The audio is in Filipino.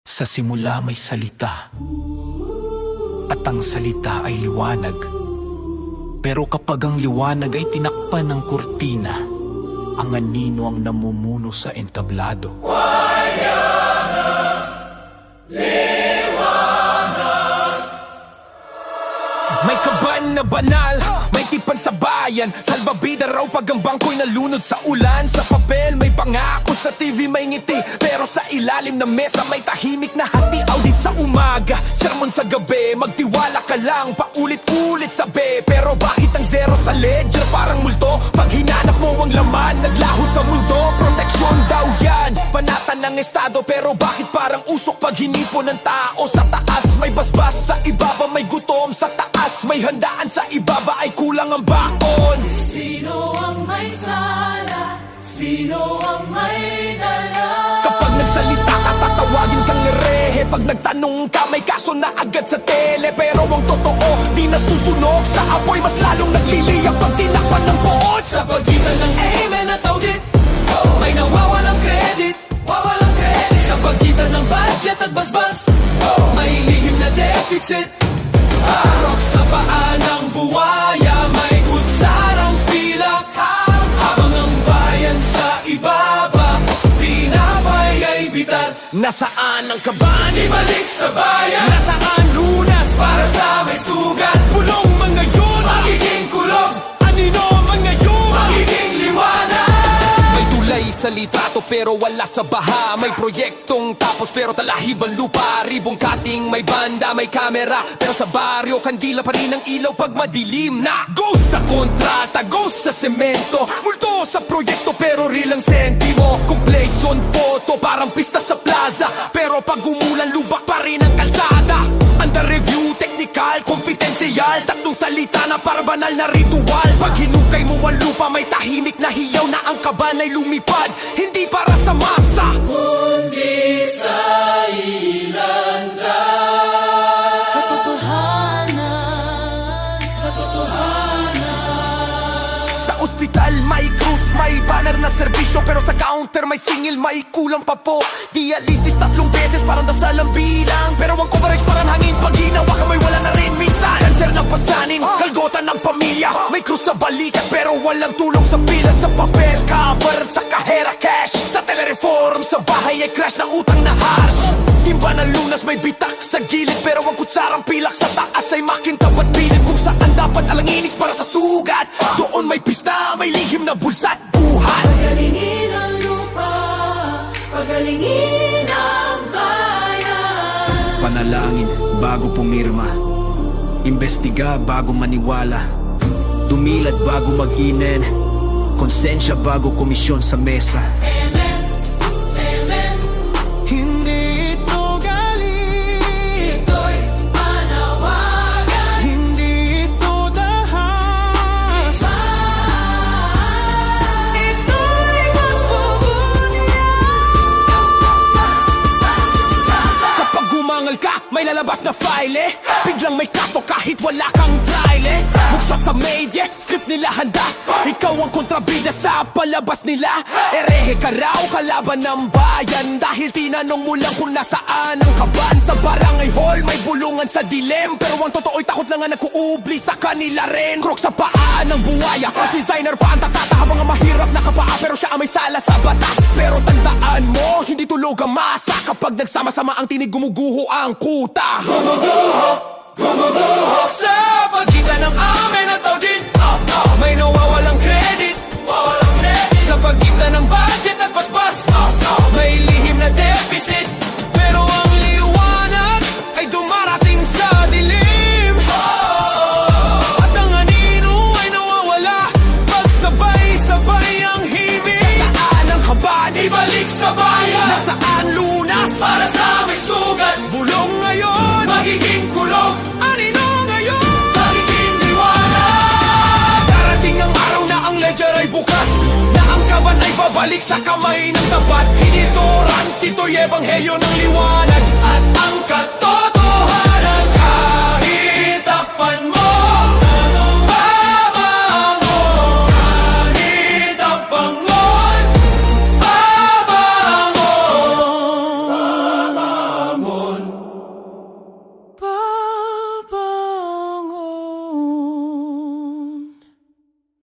Sa simula may salita, at ang salita ay liwanag. Pero kapag ang liwanag ay tinakpan ng kurtina, ang anino ang namumuno sa entablado. May kaban na banal, may tipan sa bayan. Salbabida raw pag ang bangko'y nalunod sa ulan. Sa papel may pangako, sa TV may ngiti, pero sa ilalim ng mesa may tahimik na hati. Audit sa umaga, sermon sa gabi, magtiwala ka lang, paulit-ulit sabi. Pero bakit ang zero sa ledger parang multo? Pag hinanap mo ang laman, naglaho sa mundo. Proteksyon daw yan, panatan ng estado. Pero bakit parang usok pag hinipon ng tao? Sa taas may basbas, sa ibaba may gutom. Sa taas may handaan, sa ibaba ay kulang ang baon. Sino ang may sala? Sino ang may dala? Kapag nagsalita ka, tatawagin kang herehe. Pag nagtanong ka, may kaso na agad sa tele. Pero ang totoo, di nasusunog sa apoy. Mas lalong nagliliyap pag tinakpan ng poot. Sa pagitan ng amen at audit, may nawawalang credit. Sa pagitan ng budget at basbas, may lihim na deficit. Arok sa paa ng buwaya, may kutsarang pilak. Habang ang bayan sa ibaba, tinapay ay bitar. Nasaan ang kaban? Ibalik sa bayan, Nasaan lunas? para sa may sugat. Pulong mga yun, Magiging kulog, anino mga yun. magiging liwanag. May tulay sa litrato pero wala sa baha. May proyektong tapos pero talahib ang lupa. Ribong kating may banda, may kamera, pero sa baryo kandila pa rin ang ilaw pag madilim na. Ghost sa kontrata, ghost sa semento, multo sa proyekto pero real ang sentimo. Completion photo, parang pista sa plaza, pero pag umulan lubak pa rin ang kalsada. Under review, technical, confidential, tatlong salita na para banal na ritual. Pag hinukay mo ang lupa, may tahimik na hiyaw na ang kaban ay lumipad, hindi para sa masa. Kundi sa ilan lang. Sa ospital may krus, may banner na serbisyo, pero sa counter may singil, may kulang pa po. Dialysis 3 beses, parang dasal ang bilang, pero ang coverage parang hangin. Pag ginawa ka may wala na rin minsan. Cancer ng pasanin, kalgota ng pamilya, may krus sa balikat pero walang tulong sa pila. Sa papel, covered sa kahera cash, sa telereform, sa bahay ay crash ng utang na harsh. Timba ng lunas may bitak sa gilid, pero ang kutsarang pilak sa taas ay makintab at bilid. Kung saan dapat alanginis para sa sugat, doon may pista, may lihim na bulsa at buhat. Pagalingin ang lupa, pagalingin ang bayan. Panalangin bago pumirma, imbestiga bago maniwala, dumilad bago mag-inen, konsensya bago komisyon sa mesa. Amen, amen, Hindi ito galing, ito'y panawagan. hindi ito dahas, ito'y kapag gumangal ka, may lalabas na file biglang may kaso kahit wala kang trial Mugshot sa media, script nila handa, ikaw ang kontrabida sa palabas nila. Erehe ka raw, kalaban ng bayan, dahil tinanong mo lang kung nasaan ang kaban. Sa barangay hall, may bulungan sa dilem, pero ang totoo'y takot lang ang nagkuubli sa kanila rin. Krok sa paa ng buwaya, designer pa ang tatata, habang ang mahirap na kapaa, pero siya ang may sala sa batas. Pero tandaan mo, hindi tulog ang masa, kapag nagsama-sama ang tinig, gumuguho ang kuta. Sa pagitan ng amen at audit, may nawawalang credit. Sa pagitan ng budget at basbas, may lihim na deficit. Pero ang liwanag Ay dumarating sa dilim, at ang anino ay nawawala pag sabay-sabay ang himig. saan ang kaban? Ibalik sa bayan, Nasaan lunas? para sa may sugat. Bulong ngayon, Magiging kulog, anino ngayon? magiging liwanag. Darating ang araw na ang ledger ay bukas, na ang kaban ay babalik sa kamay ng tapat. Hindi ito rant, ito'y ebanghelyo ng liwanag.